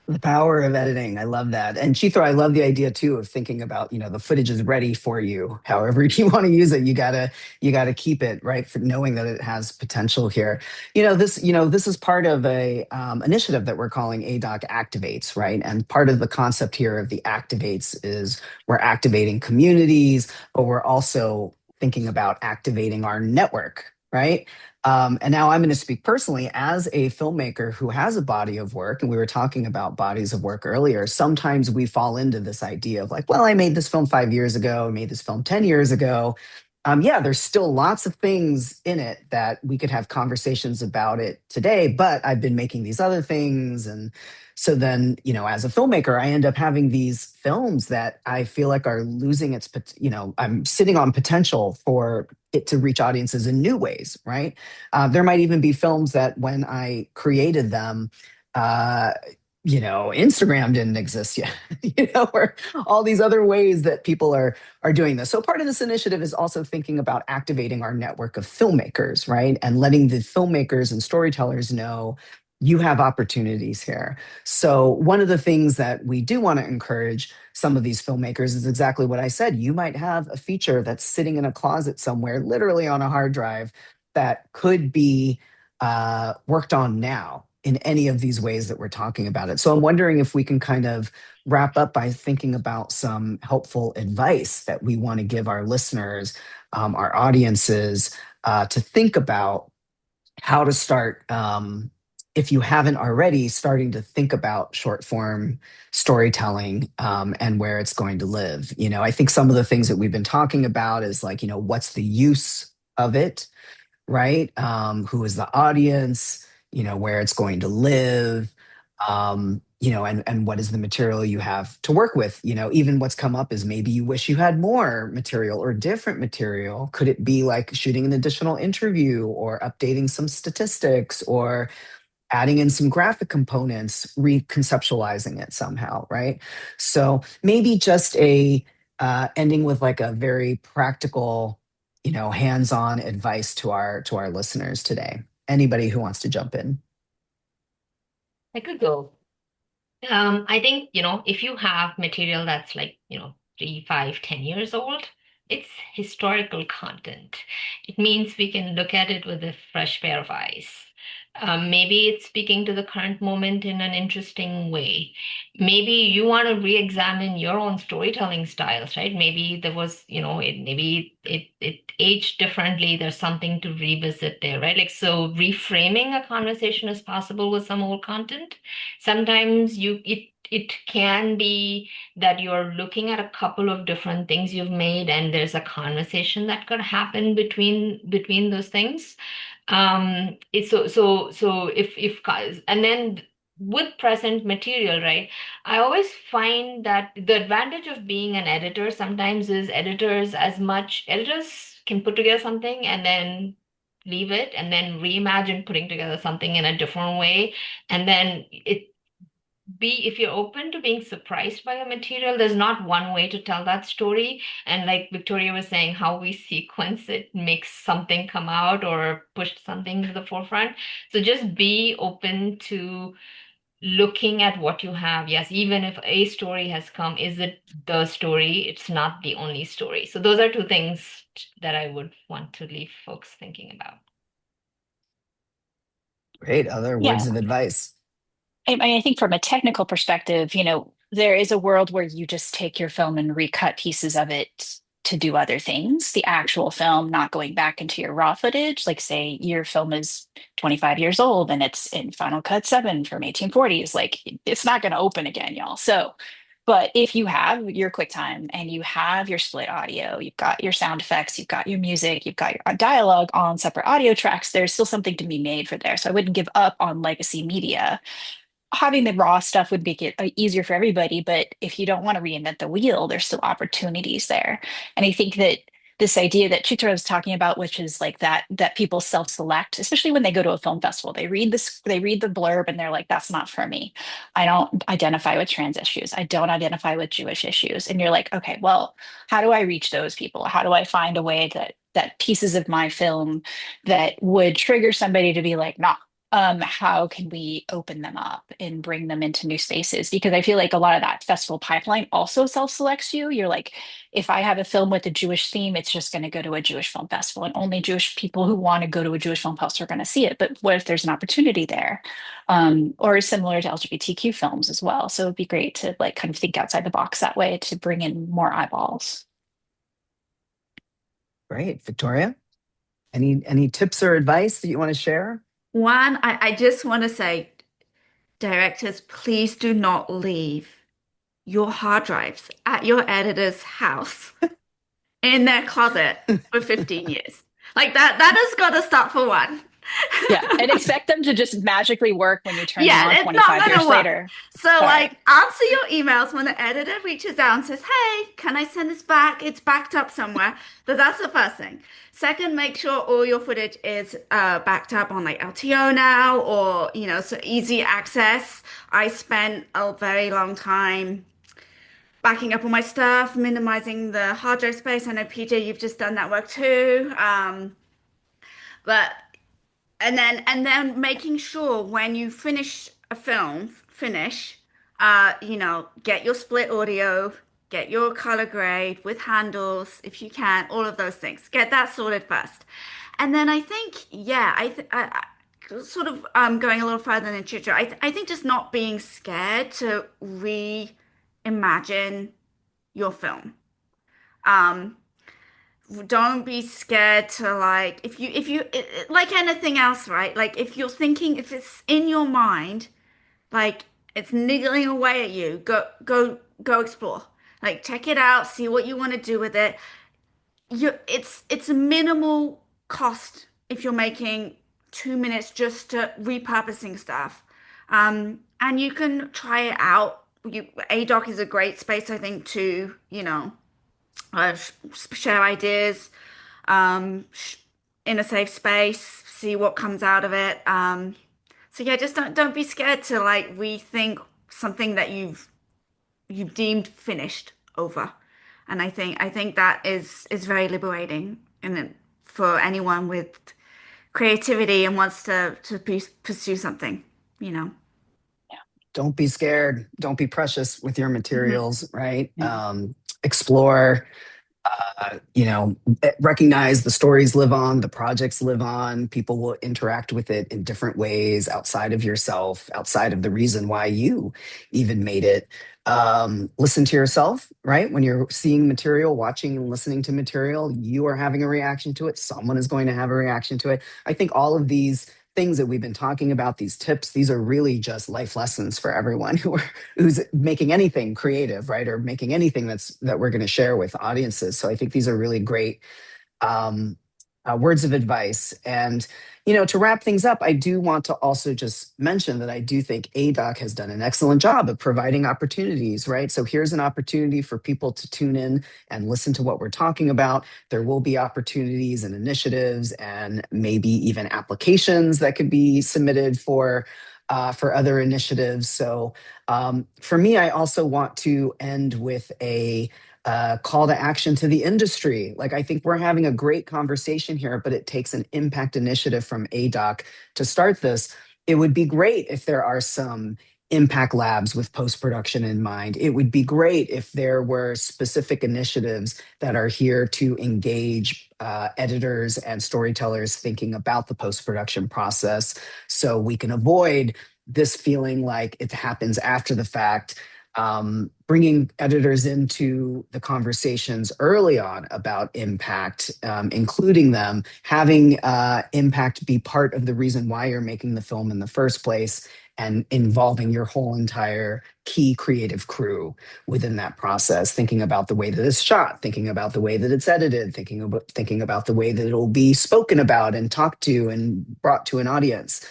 The power of editing. I love that. And Chithra, I love the idea too of thinking about, the footage is ready for you. However you want to use it, you gotta keep it right for knowing that it has potential here. This is part of a initiative that we're calling ADOC Activates, right? And part of the concept here of the activates is we're activating communities, but we're also thinking about activating our network, right? And now I'm going to speak personally as a filmmaker who has a body of work. And we were talking about bodies of work earlier. Sometimes we fall into this idea of like, well, I made this film 5 years ago, I made this film 10 years ago. yeah, there's still lots of things in it that we could have conversations about it today, but I've been making these other things. And so then, as a filmmaker, I end up having these films that I feel like are losing I'm sitting on potential for it to reach audiences in new ways, right? There might even be films that when I created them, uh, Instagram didn't exist yet, or all these other ways that people are doing this. So part of this initiative is also thinking about activating our network of filmmakers, right? And letting the filmmakers and storytellers know you have opportunities here. So one of the things that we do want to encourage some of these filmmakers is exactly what I said. You might have a feature that's sitting in a closet somewhere, literally on a hard drive, that could be worked on now in any of these ways that we're talking about it. So I'm wondering if we can kind of wrap up by thinking about some helpful advice that we want to give our listeners, our audiences, to think about how to start, if you haven't already, starting to think about short form storytelling, and where it's going to live. I think some of the things that we've been talking about is like, what's the use of it? Right? Who is the audience? Where it's going to live, and what is the material you have to work with? Even what's come up is maybe you wish you had more material or different material. Could it be like shooting an additional interview or updating some statistics or adding in some graphic components, reconceptualizing it somehow, right? So maybe just ending with like a very practical, hands-on advice to our listeners today. Anybody who wants to jump in. I could go. I think, if you have material that's like, 3, 5, 10 years old, it's historical content. It means we can look at it with a fresh pair of eyes. Maybe it's speaking to the current moment in an interesting way. Maybe you want to re-examine your own storytelling styles, right? Maybe there was, maybe it aged differently. There's something to revisit there, right? Like, so reframing a conversation is possible with some old content. Sometimes it can be that you're looking at a couple of different things you've made, and there's a conversation that could happen between those things. It's so if guys, and then with present material, right? I always find that the advantage of being an editor sometimes is editors can put together something and then leave it and then reimagine putting together something in a different way. And then if you're open to being surprised by a material, there's not one way to tell that story. And like Victoria was saying, how we sequence it makes something come out or push something to the forefront. So just be open to looking at what you have. Yes, even if a story has come, is it the story? It's not the only story. So those are two things that I would want to leave folks thinking about. Great. Other Yeah. words of advice. I think from a technical perspective, there is a world where you just take your film and recut pieces of it to do other things. The actual film, not going back into your raw footage. Like, say your film is 25 years old and it's in Final Cut 7 from 1840s. Like, it's not going to open again, y'all. So, but if you have your QuickTime and you have your split audio, you've got your sound effects, you've got your music, you've got your dialogue on separate audio tracks, there's still something to be made for there. So I wouldn't give up on legacy media. Having the raw stuff would make it easier for everybody, but if you don't want to reinvent the wheel, there's still opportunities there. And I think that this idea that Chitra was talking about, which is like that people self-select, especially when they go to a film festival, they read the blurb and they're like, that's not for me. I don't identify with trans issues. I don't identify with Jewish issues. And you're like, okay, well, how do I reach those people? How do I find a way that pieces of my film that would trigger somebody to be like, nah, how can we open them up and bring them into new spaces? Because I feel like a lot of that festival pipeline also self-selects you. You're like, if I have a film with a Jewish theme, it's just going to go to a Jewish film festival, and only Jewish people who want to go to a Jewish film festival are going to see it. But what if there's an opportunity there? Or similar to LGBTQ films as well. So it'd be great to like kind of think outside the box that way to bring in more eyeballs. Great. Victoria, any tips or advice that you want to share? One, I just want to say, directors, please do not leave your hard drives at your editor's house in their closet for 15 years. Like that has got to start for one. Yeah, and expect them to just magically work when you turn them Yeah, on it's not 25 gonna years work. later. So, All right. like, answer your emails when the editor reaches out and says, "Hey, can I send this back? It's backed up somewhere." That's the first thing. Second, make sure all your footage is backed up on like LTO now, or so easy access. I spent a very long time backing up all my stuff, minimizing the hard drive space. I know PJ, you've just done that work too. But and then making sure when you finish a film, get your split audio, get your color grade with handles if you can, all of those things. Get that sorted first. And then I think, yeah, sort of going a little further than Chitra, I think just not being scared to reimagine your film. Um, don't be scared to like like anything else, right? Like if you're thinking, if it's in your mind, like it's niggling away at you, go explore. Like check it out, see what you want to do with it. It's a minimal cost if you're making 2 minutes just to repurposing stuff. And you can try it out. ADOC is a great space, I think, to share ideas, sh in a safe space, see what comes out of it. So yeah, just don't be scared to like rethink something that you've deemed finished over. And I think that is very liberating and for anyone with creativity and wants to pursue something, you know. Don't be scared. Don't be precious with your Mhm. materials, right? Yeah. Explore, recognize the stories live on, the projects live on. People will interact with it in different ways outside of yourself, outside of the reason why you even made it. Listen to yourself, right? When you're seeing material, watching and listening to material, you are having a reaction to it. Someone is going to have a reaction to it. I think all of these things that we've been talking about, these tips, these are really just life lessons for everyone who's making anything creative, right? Or making anything that we're going to share with audiences. So I think these are really great um, words of advice. And, to wrap things up, I do want to also just mention that I do think ADOC has done an excellent job of providing opportunities, right? So here's an opportunity for people to tune in and listen to what we're talking about. There will be opportunities and initiatives and maybe even applications that could be submitted for other initiatives. So for me, I also want to end with a call to action to the industry. Like, I think we're having a great conversation here, but it takes an impact initiative from ADOC to start this. It would be great if there are some impact labs with post production in mind. It would be great if there were specific initiatives that are here to engage editors and storytellers thinking about the post production process so we can avoid this feeling like it happens after the fact. Bringing editors into the conversations early on about impact, including them, having impact be part of the reason why you're making the film in the first place, and involving your whole entire key creative crew within that process, thinking about the way that it's shot, thinking about the way that it's edited, thinking about the way that it'll be spoken about and talked to and brought to an audience.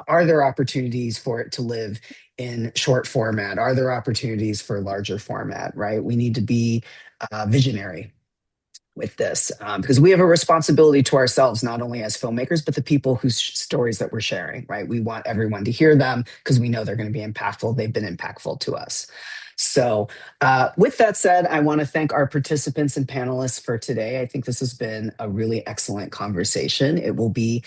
Are there opportunities for it to live in short format? Are there opportunities for larger format, right? We need to be visionary with this because we have a responsibility to ourselves, not only as filmmakers, but the people whose stories that we're sharing, right? We want everyone to hear them because we know they're going to be impactful. They've been impactful to us. So with that said, I want to thank our participants and panelists for today. I think this has been a really excellent conversation. It will be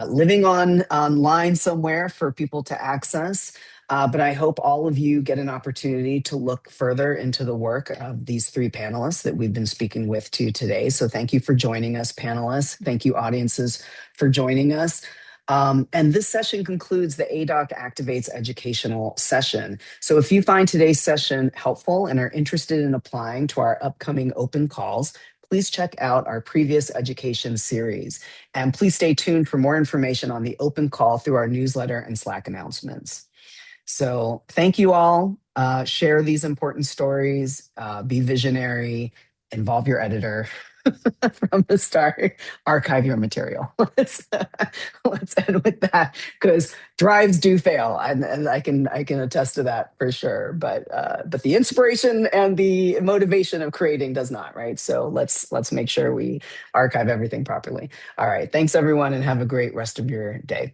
living online somewhere for people to access. But I hope all of you get an opportunity to look further into the work of these three panelists that we've been speaking with today. So thank you for joining us, panelists. Thank you, audiences, for joining us. And this session concludes the ADOC Activates educational session. So if you find today's session helpful and are interested in applying to our upcoming open calls, please check out our previous education series. And please stay tuned for more information on the open call through our newsletter and Slack announcements. So thank you all. Share these important stories, be visionary, involve your editor. from the start. Archive your material. Let's end with that, because drives do fail, and I can attest to that for sure. But the inspiration and the motivation of creating does not, right? So let's make sure we archive everything properly. All right, thanks everyone, and have a great rest of your day.